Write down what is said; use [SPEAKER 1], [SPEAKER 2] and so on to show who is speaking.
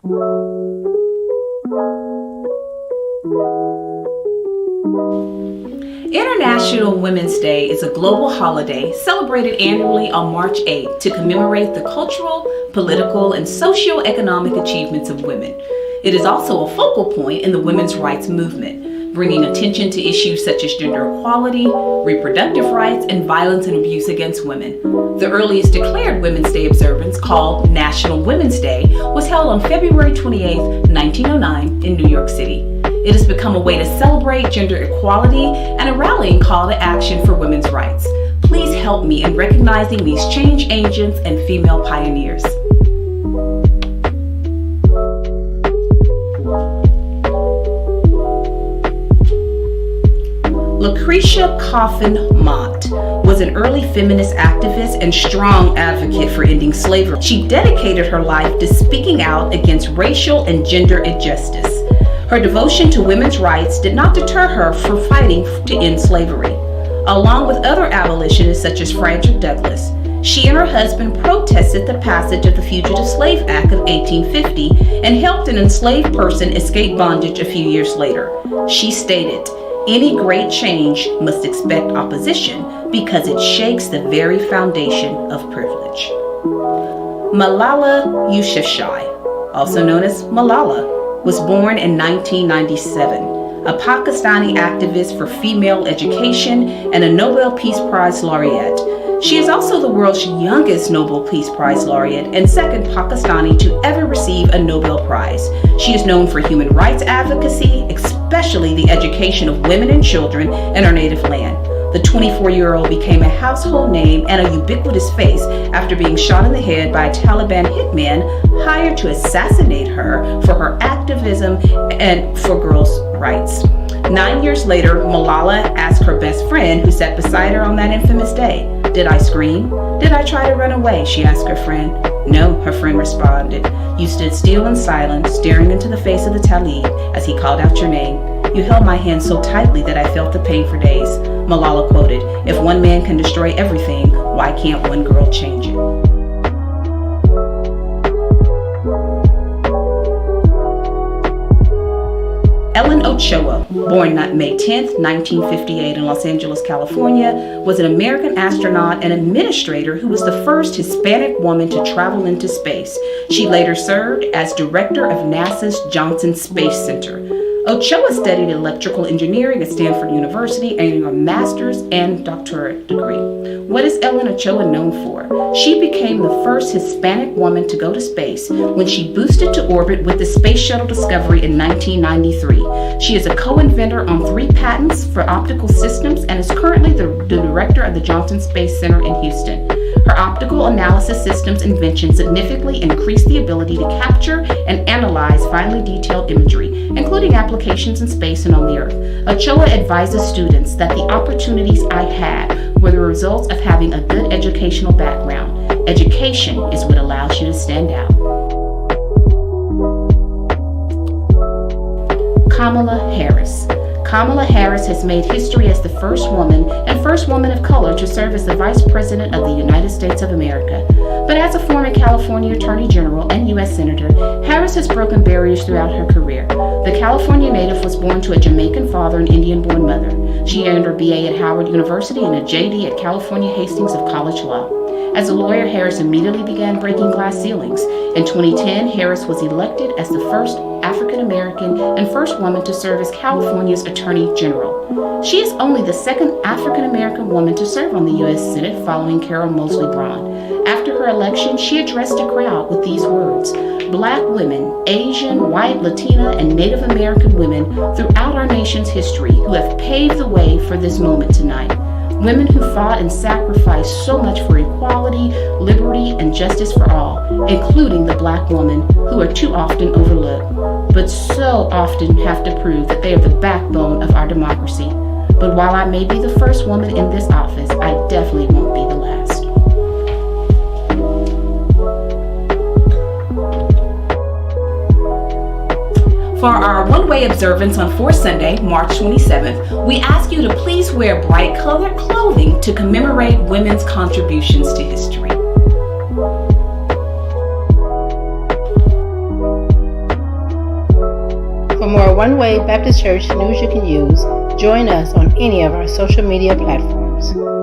[SPEAKER 1] International Women's Day is a global holiday celebrated annually on March 8th to commemorate the cultural, political, and socio-economic achievements of women. It is also a focal point in the women's rights movement, bringing attention to issues such as gender equality, reproductive rights, and violence and abuse against women. The earliest declared Women's Day observance, called National Women's Day, was held on February 28, 1909 in New York City. It has become a way to celebrate gender equality and a rallying call to action for women's rights. Please help me in recognizing these change agents and female pioneers. Coffin Mott was an early feminist activist and strong advocate for ending slavery. She dedicated her life to speaking out against racial and gender injustice. Her devotion to women's rights did not deter her from fighting to end slavery. Along with other abolitionists such as Frederick Douglass, she and her husband protested the passage of the Fugitive Slave Act of 1850 and helped an enslaved person escape bondage a few years later. She stated, "Any great change must expect opposition because it shakes the very foundation of privilege." Malala Yusufzai, also known as Malala, was born in 1997, a Pakistani activist for female education and a Nobel Peace Prize laureate. She is also the world's youngest Nobel Peace Prize laureate and second Pakistani to ever receive a Nobel Prize. She is known for human rights advocacy, especially the education of women and children in her native land. The 24-year-old became a household name and a ubiquitous face after being shot in the head by a Taliban hitman hired to assassinate her for her activism and for girls' rights. 9 years later, Malala asked her best friend, who sat beside her on that infamous day, "Did I scream? Did I try to run away?" she asked her friend. "No," her friend responded. "You stood still in silence, staring into the face of the Talib as he called out your name. You held my hand so tightly that I felt the pain for days." Malala quoted, "If one man can destroy everything, why can't one girl change it?" Ellen Ochoa, born May 10, 1958 in Los Angeles, California, was an American astronaut and administrator who was the first Hispanic woman to travel into space. She later served as director of NASA's Johnson Space Center. Ochoa studied electrical engineering at Stanford University, earning a master's and doctorate degree. What is Ellen Ochoa known for? She became the first Hispanic woman to go to space when she boosted to orbit with the Space Shuttle Discovery in 1993. She is a co-inventor on 3 patents for optical systems and is currently the director of the Johnson Space Center in Houston. Her optical analysis systems invention significantly increased the ability to capture and analyze finely detailed imagery, including applications in space and on the Earth. Ochoa advises students that the opportunities I had were the results of having a good educational background. Education is what allows you to stand out. Kamala Harris. Kamala Harris has made history as the first woman of color to serve as the Vice President of the United States of America. But as a former California Attorney General and U.S. Senator, Harris has broken barriers throughout her career. The California native was born to a Jamaican father and Indian-born mother. She earned her BA at Howard University and a JD at California Hastings of College Law. As a lawyer, Harris immediately began breaking glass ceilings. In 2010, Harris was elected as the first African American and first woman to serve as California's Attorney General. She is only the second African American woman to serve on the U.S. Senate following Carol Moseley Braun. After her election, she addressed a crowd with these words: "Black women, Asian, white, Latina, and Native American women throughout our nation's history who have paved the way for this moment tonight. Women who fought and sacrificed so much for equality, liberty, and justice for all, including the Black woman, who are too often overlooked, but so often have to prove that they are the backbone of our democracy. But while I may be the first woman in this office, I definitely won't be the last." For our one-way observance on 4th Sunday, March 27th, we ask you to please wear bright-colored clothing to commemorate women's contributions to history.
[SPEAKER 2] For more One Way Baptist Church news you can use, join us on any of our social media platforms.